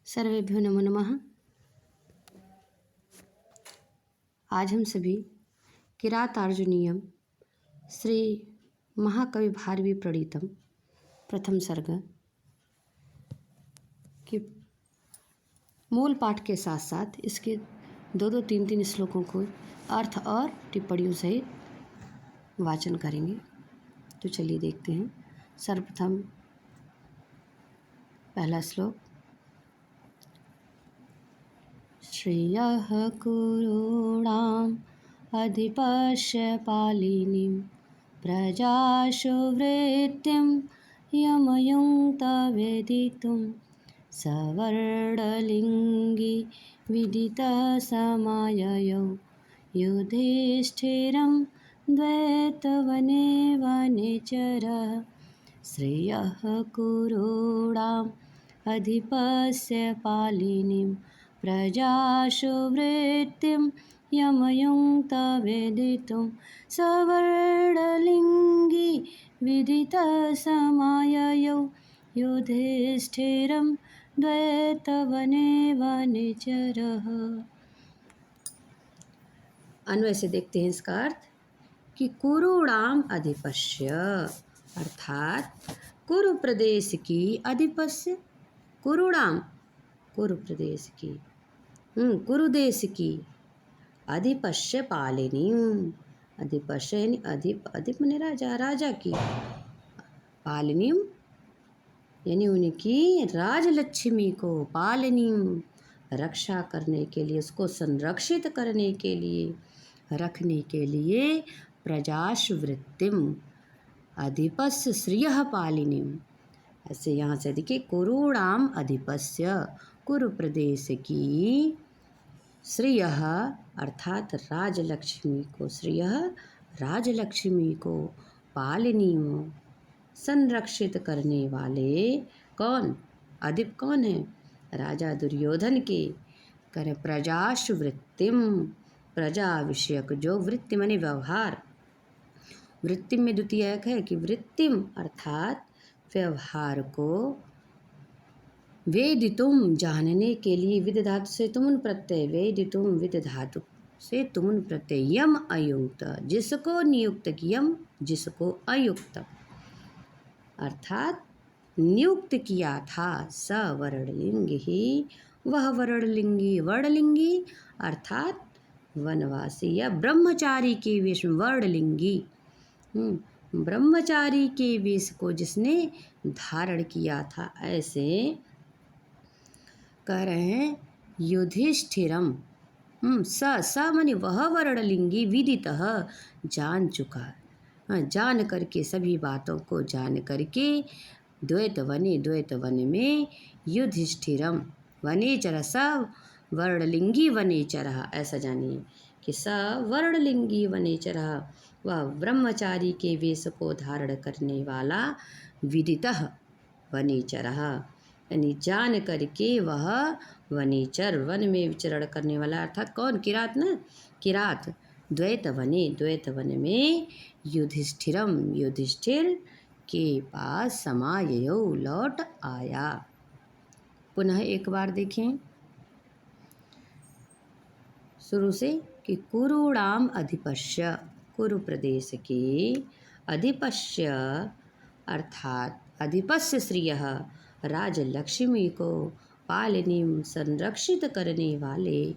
सर्वेभ्यो नमो नमः। आज हम सभी किरातार्जुनीयम श्री महाकवि भारवी प्रणीतम प्रथम सर्ग के मूल पाठ के साथ साथ इसके दो तीन श्लोकों को अर्थ और टिप्पणियों सहित वाचन करेंगे। तो चलिए देखते हैं। सर्वप्रथम पहला श्लोक। श्रियः कुरूणाम् अधिपश्य पालिनीं प्रजासु वृत्तिं यमयुङ्क्त वेदितुं सवर्णलिङ्गी विदितसमाययौ युधिष्ठिरं द्वैतवने वनेचरः। श्रियः कुरूणाम् अधिपस्य पालिनीं प्रजासु वृत्तिं यमयुङ्क्त वेदितुं सवर्णलिङ्गी विदितसमाययौ युधिष्ठिरं द्वैतवने वनेचरः। अन्वय से देखते हैं इसका अर्थ कि कुरूणाम अधिपस्य अर्थात कुरु प्रदेश की अधिपस्य, कुरूणाम कुरु प्रदेश की, कुरु देश की, अधिपस्य पालिनी, अधिपस्य यानी अधिप माने राजा, राजा की, पालिनी यानी उनकी राजलक्ष्मी को, पालिनी रक्षा करने के लिए, उसको संरक्षित करने के लिए, रखने के लिए, प्रजासु वृत्तिम अधिपस्य श्रियः पालिनीम। ऐसे यहाँ से देखिए, कुरूणाम अधिपस्य कुरु प्रदेश की, श्रियः अर्थात राजलक्ष्मी को, श्रियः राजलक्ष्मी को, पालिनीम संरक्षित करने वाले, कौन? अधिप कौन है? राजा दुर्योधन के। करे प्रजासु वृत्तिम, प्रजा विषयक जो वृत्ति माने व्यवहार, वृत्तिम में द्वितीयक है कि वृत्तिम अर्थात व्यवहार को, वेदितुम जानने के लिए, विद धातु से तुमुन प्रत्यय, वेदितुम विद धातु से तुमुन प्रत्यय, यम अयुक्त जिसको नियुक्त, यम जिसको अयुक्त अर्थात नियुक्त किया था, स वर्णलिंगी ही वह वर्णलिंगी, वर्णलिंगी अर्थात वनवासी या ब्रह्मचारी के वेश में, वर्णलिंगी ब्रह्मचारी के वेश को जिसने धारण किया था। ऐसे कह रहे हैं युधिष्ठिरम, स माने वह वर्णलिंगी, विदितः जान चुका, जान करके, सभी बातों को जान करके, द्वैत वन में, युधिष्ठिरम वनेचर, स वर्णलिंगी वनेचर, ऐसा जानिए कि स वर्णलिंगी वनेचर, वह ब्रह्मचारी के वेश को धारण करने वाला, विदितः वनेचर यानी जान करके वह वनेचर, वन में विचरण करने वाला, अर्थात कौन? किरात ना, किरात। द्वैत वन में, युधिष्ठिरम युधिष्ठिर के पास, समाययौ लौट आया। पुनः एक बार देखें शुरू से कि कुरूणाम अधिपस्य कुरु प्रदेश के, अधिपस्य अर्थात अधिपस्य श्रियः राजलक्ष्मी को, पालिनीम संरक्षित करने वाले,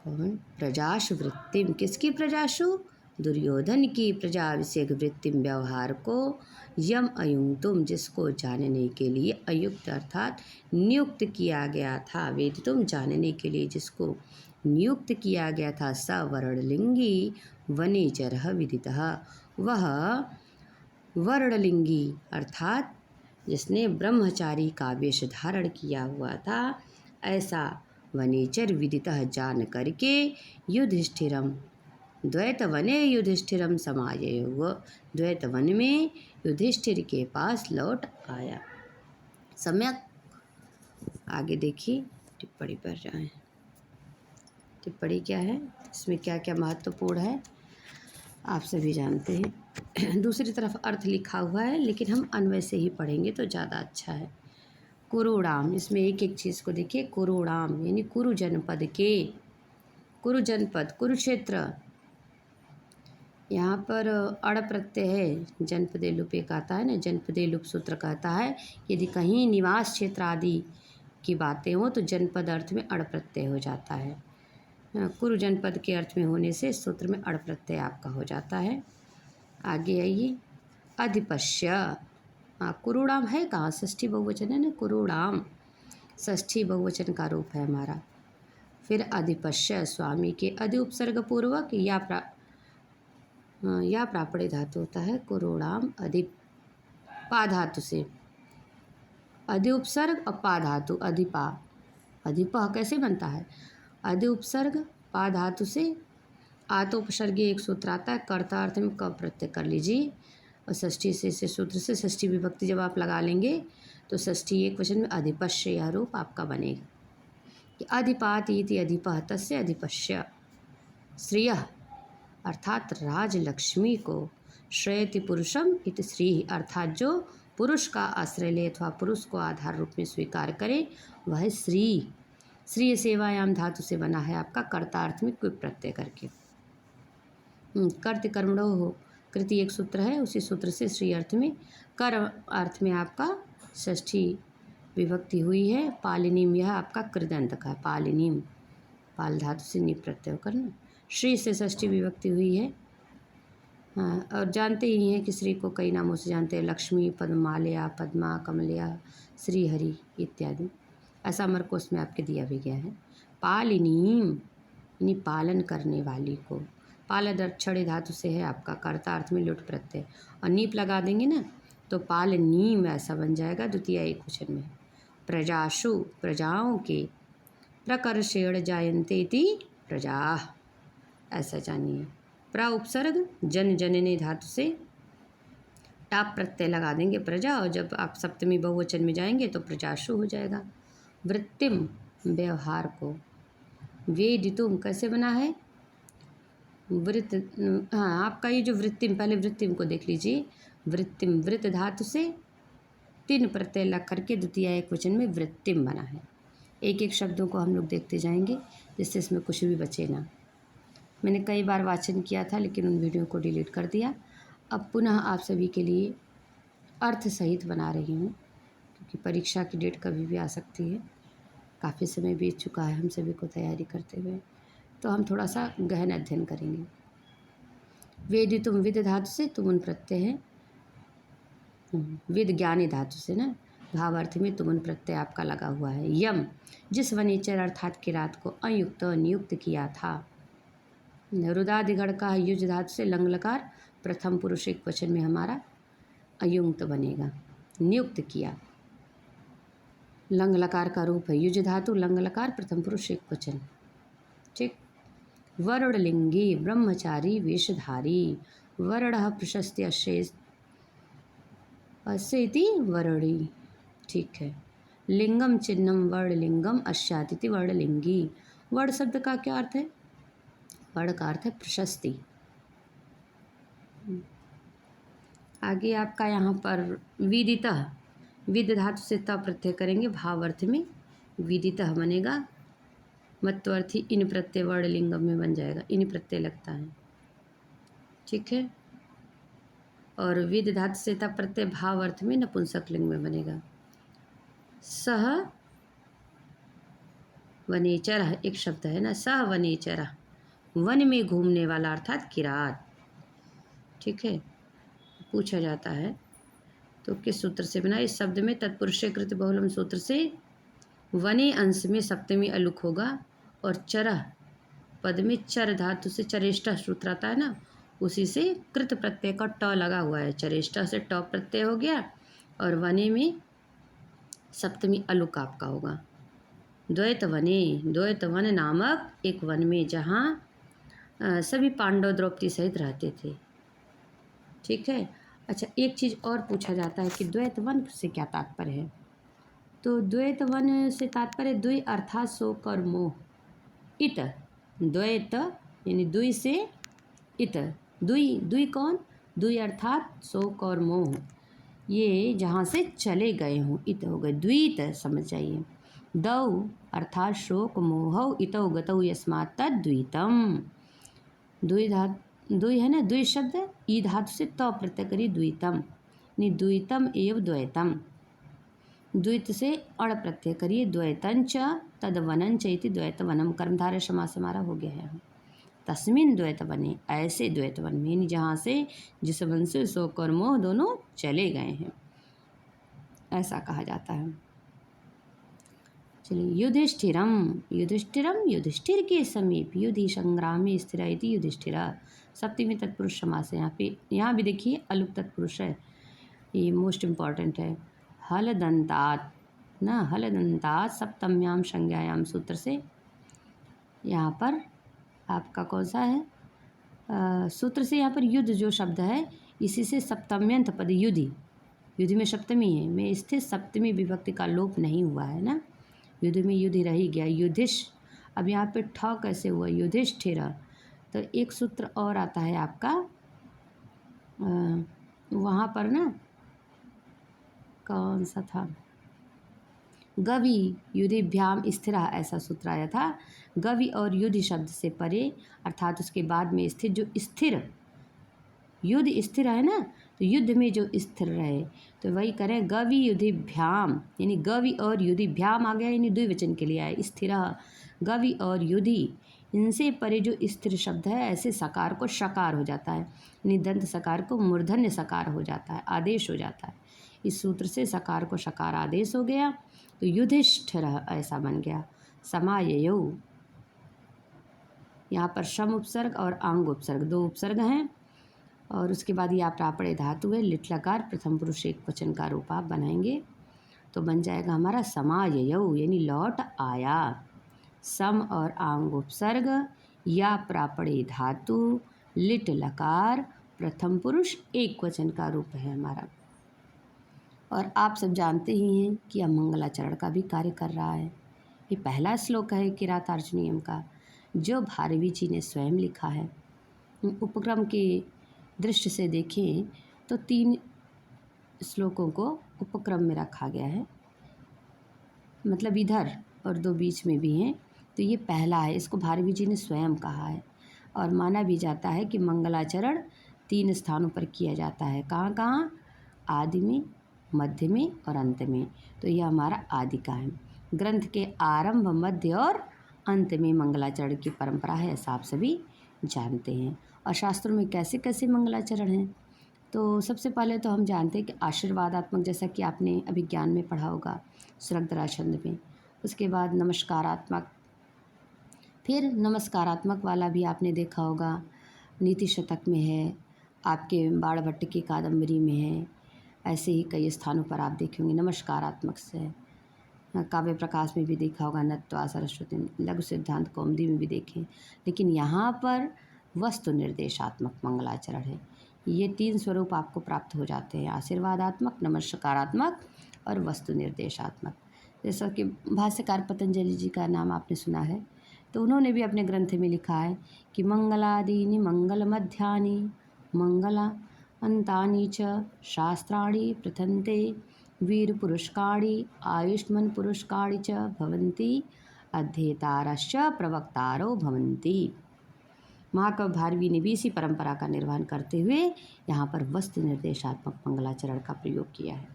कौन? प्रजासु वृत्तिम किसकी? प्रजासु दुर्योधन की प्रजा विषयक वृत्तिम व्यवहार को, यम अयुक्तुम जिसको जानने के लिए, अयुक्त अर्थात नियुक्त किया गया था, वेदितुम जानने के लिए जिसको नियुक्त किया गया था, स वर्णलिंगी वनेचरः विदितः वह वर्णलिंगी अर्थात जिसने ब्रह्मचारी का वेश धारण किया हुआ था, ऐसा वनेचर विदितः जान करके, युधिष्ठिरम द्वैत वने युधिष्ठिरम समाययौ, द्वैत वन में युधिष्ठिर के पास लौट आया। सम्यक आगे देखिए, टिप्पणी पर जाएं। टिप्पणी क्या है, इसमें क्या क्या महत्वपूर्ण है आप सभी जानते हैं। दूसरी तरफ अर्थ लिखा हुआ है, लेकिन हम अन्वय से ही पढ़ेंगे तो ज़्यादा अच्छा है। कुरुड़ाम, इसमें एक एक चीज़ को देखिए। कुरुड़ाम यानी कुरु जनपद के, कुरु जनपद कुरुक्षेत्र। यहाँ पर अड़ प्रत्यय है, जनपदे लुप एक आता है ना, जनपदे लुप सूत्र कहता है यदि कहीं निवास क्षेत्र आदि की बातें हों तो जनपद अर्थ में अड़ प्रत्यय हो जाता है। कुरु जनपद के अर्थ में होने से सूत्र में अड़ प्रत्यय आपका हो जाता है। आगे आइए, अधिपश्य। हाँ, कुरुड़ाम है कहाँ, षष्ठी बहुवचन है ना, कुरुड़ाम षष्ठी बहुवचन का रूप है हमारा। फिर अधिपश्य, स्वामी के अधि उपसर्ग पूर्वक या प्रापड़े धातु होता है। कुरुड़ाम अधि पा धातु से, अधि उपसर्ग और पा धातु, अधिपा, अधिपा कैसे बनता है, अधि उपसर्ग पा धातु से आतो उपसर्गीय एक सूत्र आता है, कर्ता अर्थ में क प्रत्यय कर लीजिए, और षष्ठी से सूत्र से षष्ठी विभक्ति जब आप लगा लेंगे तो षष्ठी एक वचन में अधिपश्य यह रूप आपका बनेगा कि अधिपात इति अधिपः तस्य अधिपश्य। श्रियः अर्थात राजलक्ष्मी को, श्रेयति पुरुषम इति श्री अर्थात जो पुरुष का आश्रय ले अथवा पुरुष को आधार रूप में स्वीकार करे वह श्री। श्री सेवायाम धातु से बना है आपका, कर्ता अर्थ में क्विप प्रत्यय करके। कर्त कर्मणो हो, कृति एक सूत्र है, उसी सूत्र से श्री अर्थ में, कर अर्थ में आपका षष्ठी विभक्ति हुई है। पालिनीम यह आपका कृदंत का, पालिनीम पाल धातु से नि प्रत्यय करना, श्री से षष्ठी विभक्ति हुई है। हाँ, और जानते ही हैं कि श्री को कई नामों से जानते हैं, लक्ष्मी, पद्मालया, पद्मा, कमलया, श्रीहरि इत्यादि। ऐसा मरकोस में आपके दिया भी गया है। पालिनीम यानी पालन करने वाली को, पालद क्षण धातु से है आपका, कर्ता अर्थ में लुट प्रत्यय, और नीप लगा देंगे ना तो पालनीम ऐसा बन जाएगा, द्वितीय एक वचन में। प्रजाशु प्रजाओं के, प्रकर्षेण जायन्ते इति प्रजा, ऐसा जानिए। प्र उपसर्ग जन जनने धातु से टाप प्रत्यय लगा देंगे प्रजा, और जब आप सप्तमी बहुवचन में जाएंगे तो प्रजाशु हो जाएगा। वृत्तिम व्यवहार को, वेदितुम कैसे बना है, वृत्त, हाँ आपका ये जो वृत्तिम, पहले वृत्तिम को देख लीजिए। वृत्तिम वृत्त धातु से तीन प्रत्यय लग करके द्वितीय एक वचन में वृत्तिम बना है। एक एक शब्दों को हम लोग देखते जाएंगे जिससे इसमें कुछ भी बचे ना। मैंने कई बार वाचन किया था लेकिन उन वीडियो को डिलीट कर दिया। अब पुनः आप सभी के लिए अर्थ सहित बना रही हूँ, क्योंकि परीक्षा की डेट कभी भी आ सकती है। काफ़ी समय बीत चुका है हम सभी को तैयारी करते हुए, तो हम थोड़ा सा गहन अध्ययन करेंगे। वेदितुम विद धातु से तुमुन प्रत्यय है, विद ज्ञानी धातु से ना, भावार्थ में तुमुन प्रत्यय आपका लगा हुआ है। यम जिस वनेचर अर्थात किरात को अयुक्त नियुक्त किया था। रुदादिगढ़ का युज धातु से लंग लकार प्रथम पुरुष एक वचन में हमारा अयुक्त बनेगा, नियुक्त किया। लंग लकार का रूप है युज धातु, लंग लकार प्रथम पुरुष एक वचन, ठीक। वरुणलिंगी ब्रह्मचारी वेशधारी, वरुण प्रशस्ति अशेष अस्येति वरुणी, ठीक है। लिंगम चिन्हम वर्णलिंगम अश्यातिथि वर्णलिंगी, वर्ण शब्द का क्या अर्थ है, वर्ण का अर्थ है प्रशस्ति। आगे आपका यहाँ पर विदितः, विद धातु से त प्रत्यय करेंगे, भाव अर्थ में विदितः बनेगा, मत्वर्थी इन प्रत्यय वर्णलिंगम में बन जाएगा, इन प्रत्यय लगता है, ठीक है। और विद धातु से त प्रत्यय भाव अर्थ में नपुंसक लिंग में बनेगा। सह वनेचर एक शब्द है ना, सह वनेचर वन में घूमने वाला अर्थात किरात, ठीक है। पूछा जाता है तो किस सूत्र से बना, इस शब्द में तत्पुरुष कृत बहुलम सूत्र से वने अंश में सप्तमी अलुक होगा, और चरह पद में चर धातु से चरेष्टा सूत्र आता है ना, उसी से कृत प्रत्यय का ट लगा हुआ है, चरेष्टा से ट प्रत्यय हो गया, और वने में सप्तमी अलुक आपका होगा। द्वैत वने, द्वैत वन नामक एक वन में जहाँ सभी पांडव द्रौपदी सहित रहते थे, ठीक है। अच्छा, एक चीज़ और पूछा जाता है कि द्वैत वन से क्या तात्पर्य है, तो द्वैत वन से तात्पर्य द्वि अर्थात शोक और मोह, इत द्वैत यानी द्वि से इत, द्वि द्वि कौन, द्वि अर्थात शोक और मोह, ये जहाँ से चले गए हों, इत हो गए, द्वित समझ जाइए। दौ अर्थात शोक मोहौ इतौ गतौ यस्मात् तद्द्वितम। द्वि धातु, द्वि है ना, द्वि शब्द ई धातु से त प्रत्यय करिए, द्वितम यानी द्वितम एव द्वैतम। द्वित से अण प्रत्यय करिए, द्वैतंच तद्वनंच इति द्वैतवनम। कर्मधारय समास हमारा हो गया है। तस्मिन द्वैत वने, ऐसे द्वैत वन में, यानी जहाँ से जिस वन से शोक और मोह दोनों चले गए हैं, ऐसा कहा जाता है। चलिए, युधिष्ठिरम। युधिष्ठिरम युधिष्ठिर के समीप, युधि संग्राम में स्थिर इति युधिष्ठिरा। सप्तमी तत्पुरुष समास है यहाँ पे। यहाँ भी देखिए अलुप तत्पुरुष है, ये मोस्ट इम्पॉर्टेंट है। हलदंतात ना, हलदंतात सप्तम्याम संज्ञायाम सूत्र से यहाँ पर आपका कौन सा है, सूत्र से यहाँ पर युद्ध जो शब्द है, इसी से सप्तम्यंत पद युधि, युधि में सप्तमी है, में स्थित सप्तमी विभक्ति का लोप नहीं हुआ है ना, युद्ध में युद्ध रह ही गया, युधिष। अब यहाँ पे ठ कैसे हुआ, युधिष्ठिर। तो एक सूत्र और आता है आपका वहाँ पर ना, कौन सा था, गवि युधिभ्याम स्थिरा, ऐसा सूत्र आया था। गवि और युधि शब्द से परे अर्थात उसके बाद में स्थिर, जो स्थिर, युद्ध स्थिर है ना, तो युद्ध में जो स्थिर रहे, तो वही करें गवि युधिभ्याम, यानी गवि और युधिभ्याम आ गया, यानी द्विवचन के लिए आया स्थिर। गवि और युधि, इनसे परे जो स्थिर शब्द है, ऐसे सकार को शकार हो जाता है, यानी दंत सकार को मूर्धन्य सकार हो जाता है, आदेश हो जाता है। इस सूत्र से सकार को शकार आदेश हो गया, तो युधिष्ठिर ऐसा बन गया। समाययौ, यहाँ पर शम उपसर्ग और आंग उपसर्ग, दो उपसर्ग हैं, और उसके बाद ये आप प्रापड़े धातु है, लिट लकार, प्रथम पुरुष एक वचन का रूप आप बनाएंगे, तो बन जाएगा हमारा समाययौ, यानी लौट आया। सम और आंग उपसर्ग या प्रापड़े धातु, लिट लकार, प्रथम पुरुष एक वचन का रूप है हमारा। और आप सब जानते ही हैं कि यह मंगलाचरण का भी कार्य कर रहा है। ये पहला श्लोक है किरातार्जुनीयम का, जो भारवी जी ने स्वयं लिखा है। उपक्रम के दृष्टि से देखें तो 3 श्लोकों को उपक्रम में रखा गया है, मतलब इधर और 2 बीच में भी हैं, तो ये पहला है, इसको भारवी जी ने स्वयं कहा है। और माना भी जाता है कि मंगलाचरण 3 स्थानों पर किया जाता है। कहाँ कहाँ, आदि में, मध्य में और अंत में। तो यह हमारा आदि का है। ग्रंथ के आरंभ, मध्य और अंत में मंगलाचरण की परंपरा है, ऐसा आप सभी जानते हैं। और शास्त्रों में कैसे कैसे मंगलाचरण हैं, तो सबसे पहले तो हम जानते हैं कि आशीर्वादात्मक, जैसा कि आपने अभी ज्ञान में पढ़ा होगा सुरगधरा छंद में। उसके बाद नमस्कारात्मक, फिर नमस्कारात्मक वाला भी आपने देखा होगा, नीति शतक में है, आपके बाणभट्ट की कादम्बरी में है, ऐसे ही कई स्थानों पर आप देखेंगे नमस्कारात्मक से। काव्य प्रकाश में भी देखा होगा, नत्वा सरस्वती, लघु सिद्धांत कौमुदी में भी देखें। लेकिन यहाँ पर वस्तु निर्देशात्मक मंगलाचरण है। ये 3 स्वरूप आपको प्राप्त हो जाते हैं, आशीर्वादात्मक, नमस्कारात्मक और वस्तु निर्देशात्मक। जैसा कि भाष्यकार पतंजलि जी का नाम आपने सुना है, तो उन्होंने भी अपने ग्रंथ में लिखा है कि मंगलादीनि मंगल मध्यानि मंगला अंतानि च शास्त्राणि प्रथन्ते वीर पुरुषकाणि आयुष्मन पुरुषकाणि च भवन्ति अध्येतारश्च प्रवक्तारो भवन्ति। महाकवि भारवी ने भी इसी परंपरा का निर्वहन करते हुए यहाँ पर वस्तु निर्देशात्मक मंगलाचरण का प्रयोग किया है।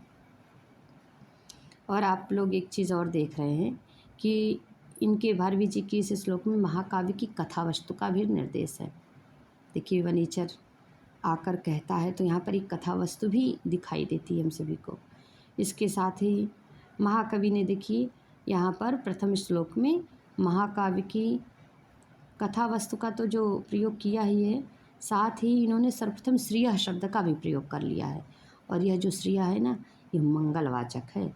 और आप लोग एक चीज़ और देख रहे हैं कि इनके भारवी जी की इस श्लोक में महाकाव्य की कथा वस्तु का भी निर्देश है। देखिए, वनीचर आकर कहता है तो यहाँ पर एक कथा वस्तु भी दिखाई देती है हम सभी को। इसके साथ ही महाकवि ने देखिए यहाँ पर प्रथम श्लोक में महाकाव्य की कथा वस्तु का तो जो प्रयोग किया ही है, साथ ही इन्होंने सर्वप्रथम श्रियः शब्द का भी प्रयोग कर लिया है। और यह जो श्रियः है ना, ये मंगलवाचक है।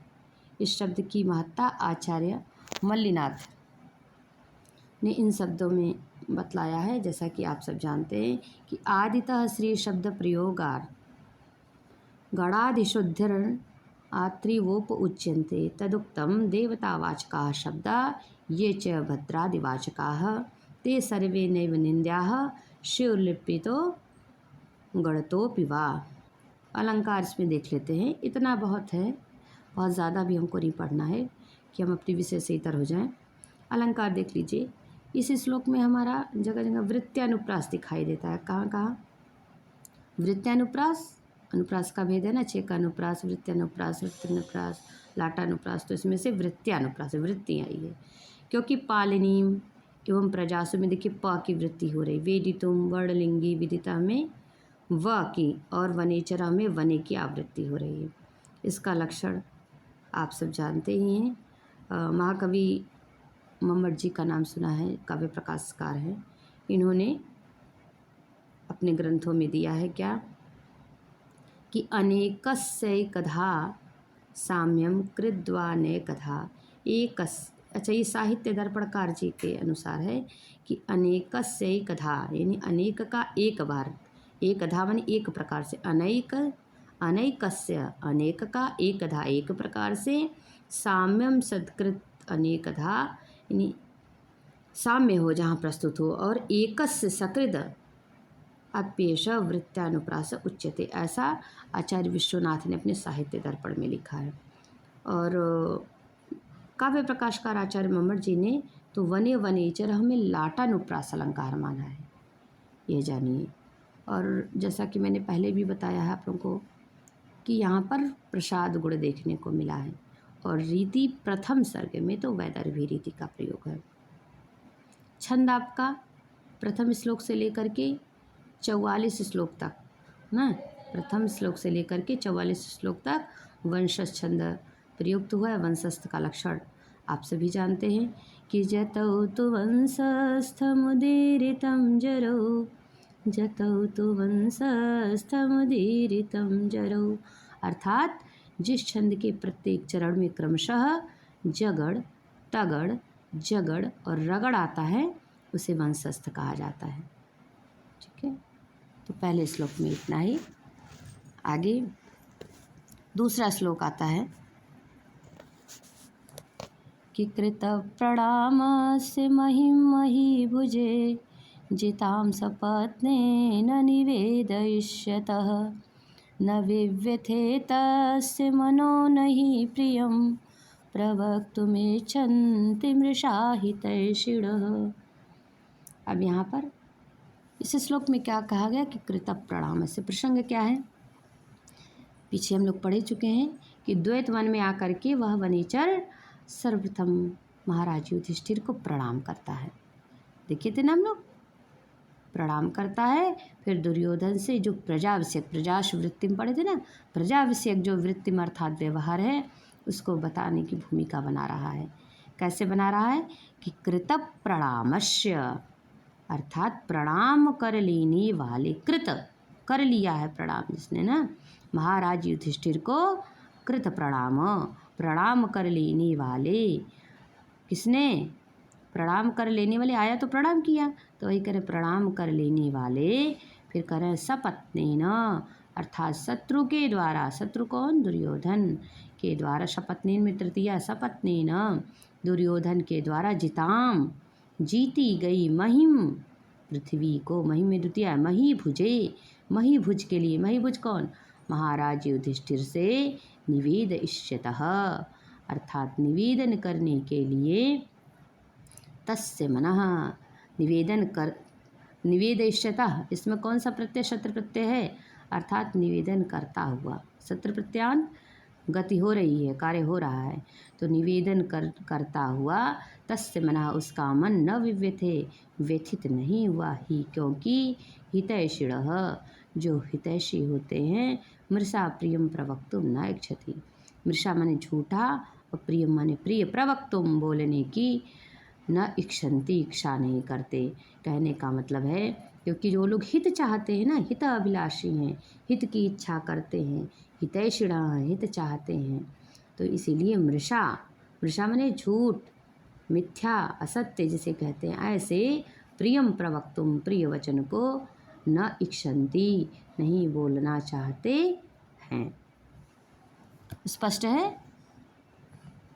इस शब्द की महत्ता आचार्य मल्लिनाथ ने इन शब्दों में बतलाया है, जैसा कि आप सब जानते हैं कि आदितः श्री शब्द प्रयोगार गणादिशुद्धिर आत्रिवोप उच्यन्ते तदुक्तम देवतावाचकाः शब्दा ये च भद्रादिवाचकाः ते सर्वे नैव निन्द्याः शिवलिपितो गणतोऽपि वा। अलंकार इसमें देख लेते हैं, इतना बहुत है, बहुत ज़्यादा भी हमको नहीं पढ़ना है कि हम अपने विषय से इतर हो जाएं। अलंकार देख लीजिए, इस श्लोक में हमारा जगह जगह वृत्त्यानुप्रास दिखाई देता है। कहाँ कहाँ वृत्त्यानुप्रास, अनुप्रास का भेद है ना, छेका अनुप्रास, वृत्त्यानुप्रास, वृत्त्यानुप्रास, लाटानुप्रास, तो इसमें से वृत्त्यानुप्रास वृत्ति आई है। क्योंकि पालिनीम एवं प्रजासु में देखिए प की वृत्ति हो रही, वेदितुम वर्णलिंगी विदिता में व की, और वनेचरा में वने की आवृत्ति हो रही है। इसका लक्षण आप सब जानते ही हैं। महाकवि मम्मट जी का नाम सुना है, काव्य प्रकाशकार हैं। इन्होंने अपने ग्रंथों में दिया है क्या कि अनेकस्यैकधा साम्यम कृद्वानेकधा एक। अच्छा, ये साहित्य दर्पणकार जी के अनुसार है कि अनेकस्यैकधा यानी अनेक का एक बार, एकधा माने एक प्रकार से, अनेक अनेकस्य अनेक का एकधा एक प्रकार से, साम्यम सत्कृत अनेकधा यानी साम्य हो जहाँ प्रस्तुत हो, और एकस्य सकृद अप्येष वृत्त्यानुप्रास उच्यते, ऐसा आचार्य विश्वनाथ ने अपने साहित्य दर्पण में लिखा है। और काव्य प्रकाशकार आचार्य मम्मट जी ने तो वने वनेचर हमें लाटानुप्रास अलंकार माना है, ये जानिए। और जैसा कि मैंने पहले भी बताया है आप लोगों को कि यहाँ पर प्रसाद गुण देखने को मिला है, और रीति प्रथम सर्ग में तो वैदर्भी रीति का प्रयोग है। छंद आपका प्रथम श्लोक से लेकर के 44 श्लोक तक ना, प्रथम श्लोक से लेकर के 44 श्लोक तक वंशस्थ छंद प्रयुक्त हुआ है। वंशस्थ का लक्षण आप सभी जानते हैं कि जतौ तु वंशस्थमुदीरितं जरौ, जतौ तु वंशस्थमुदीरितं जरौ, अर्थात जिस छंद के प्रत्येक चरण में क्रमशः जगड़, तगड़, जगड़ और रगड़ आता है उसे वंशस्थ कहा जाता है। ठीक है, तो पहले श्लोक में इतना ही। आगे दूसरा श्लोक आता है कि कृत प्रणामस्य महिं महीभुजे, जितां सपत्नेन निवेदयिष्यतः, न विव्यथेतस्य मनो न हि प्रियं, प्रवक्तुमिच्छन्ति मृषा हितैषिणः। अब यहाँ पर इस श्लोक में क्या कहा गया कि कृत प्रणाम से प्रसंग क्या है, पीछे हम लोग पढ़े चुके हैं कि द्वैत वन में आकर के वह वनेचर सर्वप्रथम महाराज युधिष्ठिर को प्रणाम करता है। देखिए थे ना हम लोग, प्रणाम करता है। फिर दुर्योधन से जो प्रजाविषयक, प्रजाश वृत्ति में पढ़े थे ना, प्रजाविषयक जो वृत्ति में अर्थात व्यवहार है उसको बताने की भूमिका बना रहा है। कैसे बना रहा है कि कृत प्रणामस्य, अर्थात प्रणाम कर लेने वाले, कृत कर लिया है प्रणाम जिसने ना महाराज युधिष्ठिर को, कृत प्रणाम, प्रणाम कर लेने वाले, किसने, प्रणाम कर लेने वाले, आया तो प्रणाम किया, तो वही करें प्रणाम कर लेने वाले। फिर करें सपत्नेन, अर्थात शत्रु के द्वारा, शत्रु कौन, दुर्योधन के द्वारा, सपत्नेन में तृतीया, सपत्नेन दुर्योधन के द्वारा, जिताम जीती गई, महिम पृथ्वी को, महिम में द्वितीय, महीभुजे महीभुज के लिए, महीभुज कौन, महाराज युधिष्ठिर से, निवेदयिष्यतः अर्थात निवेदन करने के लिए, तस्य मनः निवेदन कर, निवेदयिष्यतः इसमें कौन सा प्रत्यय, शत्रु प्रत्यय है, अर्थात निवेदन करता हुआ, शत्रु प्रत्यांत गति हो रही है, कार्य हो रहा है, तो निवेदन करता हुआ, तस्य मनः उसका मन, न विव्यथे व्यथित नहीं हुआ ही, क्योंकि हितैषिणः जो हितैषी होते हैं, मृषा प्रियम प्रवक्तुम न इच्छति, मृषा माने झूठा और प्रियम माने प्रिय, प्रवक्तुम बोलने की, न इच्छन्ति इच्छा नहीं करते। कहने का मतलब है क्योंकि जो लोग हित चाहते हैं ना, हित अभिलाषी हैं, हित की इच्छा करते हैं, हितैषिणा हित चाहते हैं, तो इसीलिए मृषा, मृषा माने झूठ, मिथ्या, असत्य जिसे कहते हैं, ऐसे प्रियम प्रवक्तुम प्रिय वचन को न इच्छन्ति नहीं बोलना चाहते हैं। स्पष्ट है।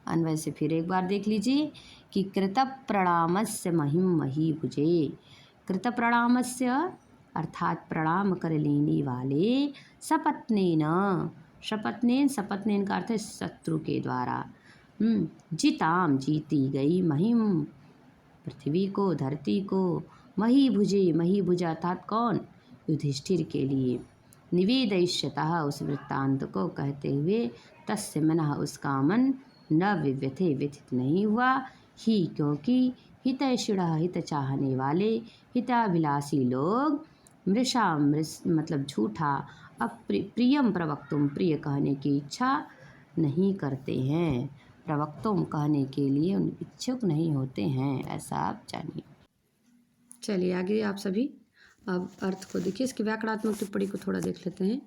अन्वय से फिर एक बार देख लीजिए कि कृत प्रणामस्य महिम महीभुजे, कृत प्रणामस्य अर्थात प्रणाम कर लेने वाले सपत्नेन, सपत्नेन, सपत्नेन का अर्थ है शत्रु के द्वारा, जिताम जीती गई, महिम पृथ्वी को, धरती को, मही भुजे, मही भुजा अर्थात कौन, युधिष्ठिर के लिए, निवेदयिष्यतः उस वृत्तांत को कहते हुए, तस्य मनः उसका मन, न विव्यथे व्यथित नहीं हुआ, ही क्योंकि हितैषिणः हित चाहने वाले, हिताभिलाषी लोग, मृषा मतलब झूठा, प्रियम प्रवक्तुम प्रिय कहने की इच्छा नहीं करते हैं, प्रवक्तुम कहने के लिए उन इच्छुक नहीं होते हैं, ऐसा आप जानिए। चलिए आगे आप सभी अब अर्थ को देखिए, इसकी व्याकरणात्मक टिप्पणी को थोड़ा देख लेते हैं।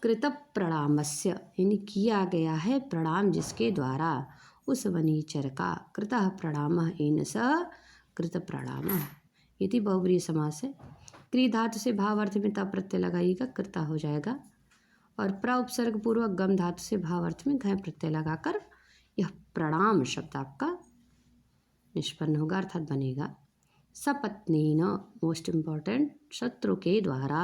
कृत प्रणामस्य यानी किया गया है प्रणाम जिसके द्वारा, उस वनीचर का, कृतः प्रणामः येन सह कृत प्रणामः, यदि बहुब्रीहि समास है। क्री धातु से भाव अर्थ में तब प्रत्यय लगाइएगा, कृता हो जाएगा, और प्र उपसर्ग पूर्वक गम धातु से भाव अर्थ में घय प्रत्यय लगाकर यह प्रणाम शब्द आपका निष्पन्न होगा अर्थात बनेगा। सपत्नीन, मोस्ट इम्पॉर्टेंट, शत्रु के द्वारा।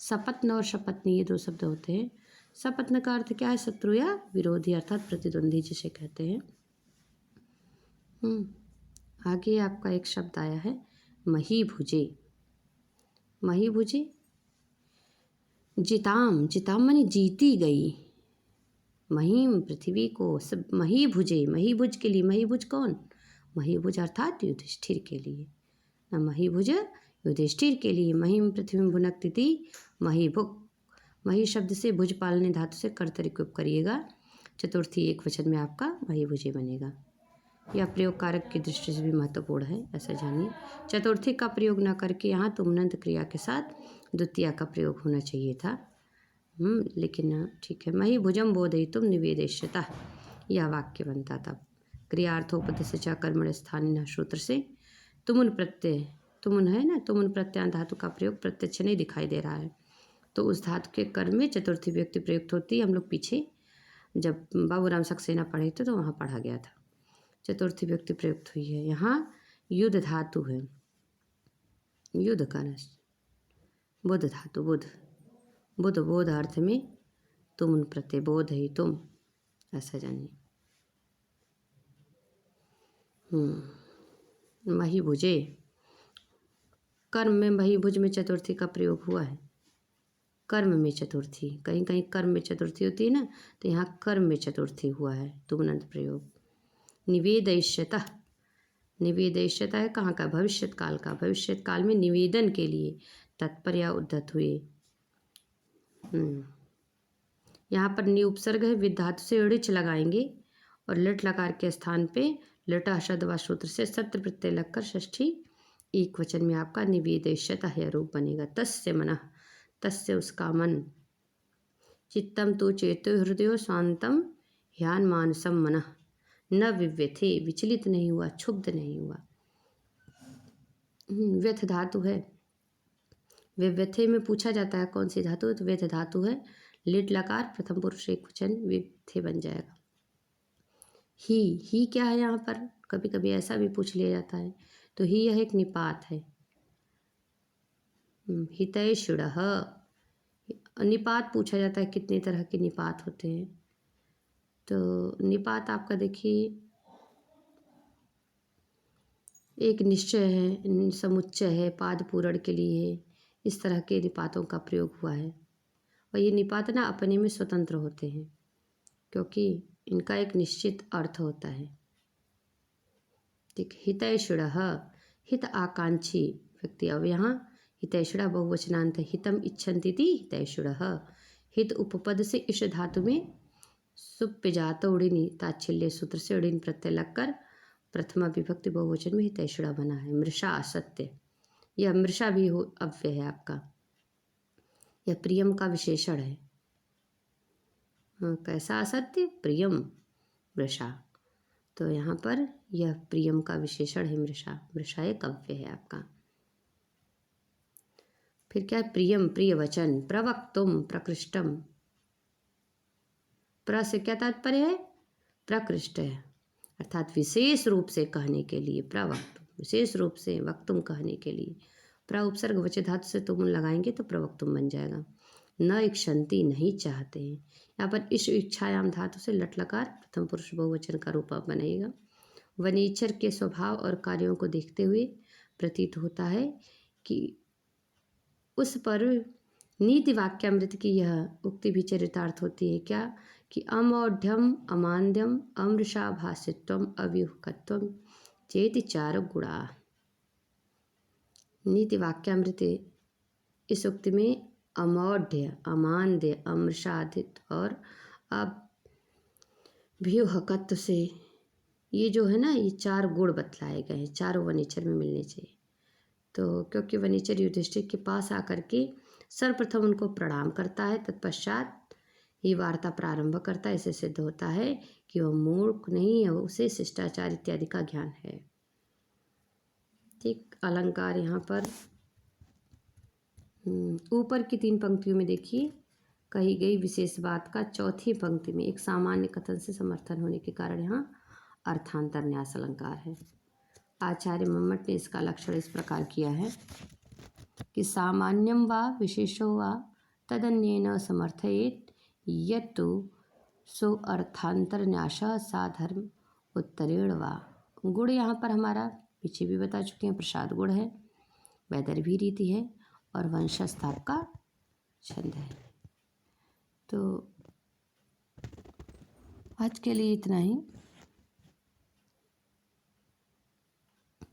सपत्न और शपत्नी ये दो शब्द होते हैं। सपत्न का अर्थ क्या है, शत्रु या विरोधी अर्थात प्रतिद्वंदी जिसे कहते हैं। आगे आपका एक शब्द आया है मही भुजे, मही भुजे, जिताम, जिताम माने जीती गई, महीम पृथ्वी को, सब मही भुजे, मही भुज के लिए, मही भुज कौन, मही भुज अर्थात युधिष्ठिर के लिए, न मही भुज युधिष्ठिर के लिए, महिम पृथ्वी भुनकती थी, मही भुक, मही शब्द से भुज पालने धातु से कर्तरी को करिएगा, चतुर्थी एक वचन में आपका मही भुजे बनेगा। यह प्रयोग कारक की दृष्टि से भी महत्वपूर्ण है, ऐसा जानिए। चतुर्थी का प्रयोग न करके यहाँ तुमनंत क्रिया के साथ द्वितीया का प्रयोग होना चाहिए था, लेकिन ठीक है। मही भुजम बोधयितुम निवेदयिष्यतः, यह वाक्य बनता था। क्रियार्थोपदेश च कर्मण स्थानीय सूत्र से तुमुन प्रत्यय, तुमुन है ना, तुमुन प्रत्यान धातु का प्रयोग प्रत्यक्ष नहीं दिखाई दे रहा है, तो उस धातु के कर्म में चतुर्थी व्यक्ति प्रयुक्त होती है। हम लोग पीछे जब बाबूराम सक्सेना पढ़े थे तो वहाँ पढ़ा गया था, चतुर्थी व्यक्ति प्रयुक्त हुई है। यहाँ युद्ध धातु है, युद्ध का नश, बुध धातु, बुध, बुध बोध अर्थ में तुम प्रत्यय बोध है तुम, ऐसा जानिए। मही भुजे, कर्म में मही भुज में चतुर्थी का प्रयोग हुआ है, कर्म में चतुर्थी, कहीं कहीं कर्म में चतुर्थी होती है ना, तो यहाँ कर्म में चतुर्थी हुआ है, तुमनंत प्रयोग। निवेदयिष्यतः, निवेदयिष्यतः है कहाँ का, भविष्यत काल का, भविष्यत काल में निवेदन के लिए तत्पर या उद्धत हुए। यहाँ पर नि उपसर्ग है, विद धातु से ऋच लगाएंगे और लट लकार के स्थान पे लटा शब्द व सूत्र से सत्र प्रत्यय लगकर षष्ठी एक वचन में आपका निवेदयिष्यतः यह रूप बनेगा। तस्य मनः, तस्य उसका मन, चित्तम तो चेतो हृदय शांतम ह्यान मानसम मनः, न विव्यथे विचलित नहीं हुआ, क्षुब्ध नहीं हुआ। व्यथ धातु है, विव्यथे में पूछा जाता है कौन सी धातु है, तो व्यथ धातु है, लिट लकार प्रथम पुरुष एक वचन विव्यथे बन जाएगा। ही क्या है यहाँ पर, कभी कभी ऐसा भी पूछ लिया जाता है, तो ही यह एक निपात है। हितैषिणः, निपात पूछा जाता है कितने तरह के निपात होते हैं, तो निपात आपका देखिए एक निश्चय है, समुच्चय है, पाद पूरण के लिए है, इस तरह के निपातों का प्रयोग हुआ है। और ये निपात ना अपने में स्वतंत्र होते हैं क्योंकि इनका एक निश्चित अर्थ होता है। ठीक, हितैषिणः, हित आकांक्षी व्यक्ति, अब यहाँ हितैषिणः बहुवचनांत है, हितम इच्छन्ति इति हितैषिणः, हित उपपद से इष धातु में सुप्यजात उड़िनी ताच्छिल्य सूत्र से उड़िन प्रत्यय लगकर प्रथमा विभक्ति बहुवचन में हितैषिणा बना है। मृषा असत्य, यह मृषा भी हो अव्यय है आपका, यह प्रियम का विशेषण है। कैसा असत्य, प्रियम मृषा, तो यहाँ पर यह प्रियम का विशेषण है मृषा, मृषा एक अव्यय है आपका। फिर क्या है, प्रियम प्रिय वचन, प्रवक्तुम प्रकृष्टम, प्र से क्या तात्पर्य है, प्रकृष्ट है अर्थात विशेष रूप से कहने के लिए, प्रवक्तुम विशेष रूप से, वक्तुम कहने के लिए, प्र उपसर्ग वचन धातु से तुम लगाएंगे तो प्रवक्तुम बन जाएगा। न इच्छन्ति नहीं चाहते हैं। यहाँ पर इस इच्छायाम धातु से लट लकार प्रथम पुरुष बहुवचन का रूप बनेगा। वनीचर के स्वभाव और कार्यों को देखते हुए प्रतीत होता है कि उस पर नीति वाक्यामृत की यह उक्ति भी चरितार्थ होती है क्या कि अमौढ़्यम अमान्द्यम अमृषा भाषित्वम अव्यूहकत्वम चेति चार गुणा। नीति वाक्यामृत इस उक्ति में अमौढ़्य अमान्द्य अमृषादित और अव्यूहकत्व से ये जो है ना ये चार गुण बतलाए गए हैं, चारों वनीचर में मिलने चाहिए। तो क्योंकि वनीचर युधिष्ठिर के पास आकर के सर्वप्रथम उनको प्रणाम करता है, तत्पश्चात ही वार्ता प्रारंभ करता है, इससे सिद्ध होता है कि वह मूर्ख नहीं है, उसे शिष्टाचार इत्यादि का ज्ञान है। ठीक, अलंकार यहाँ पर ऊपर की 3 पंक्तियों में देखिए कही गई विशेष बात का चौथी पंक्ति में एक सामान्य कथन से समर्थन होने के कारण यहाँ अर्थांतर न्यास अलंकार है। आचार्य मम्मट ने इसका लक्षण इस प्रकार किया है कि सामान्यम वा विशेषो वा तदन्येन समर्थयेत यत्तु सो अर्थांतर न्यास साधर्म उत्तरेण वा। गुण यहाँ पर हमारा पीछे भी बता चुके हैं, प्रसाद गुण है, वैदर्भी रीति है और वंशस्थाप का छंद है। तो आज के लिए इतना ही।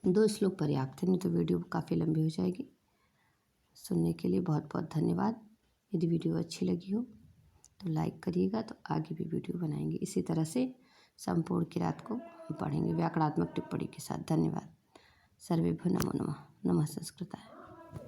2 श्लोक पर्याप्त है, नहीं तो वीडियो काफ़ी लंबी हो जाएगी। सुनने के लिए बहुत बहुत धन्यवाद। यदि वीडियो अच्छी लगी हो तो लाइक करिएगा, तो आगे भी वीडियो बनाएंगे इसी तरह से संपूर्ण किरात को पढ़ेंगे व्याकरणात्मक टिप्पणी के साथ। धन्यवाद। सर्वेभ्यो नमो नमः। नमः संस्कृताय।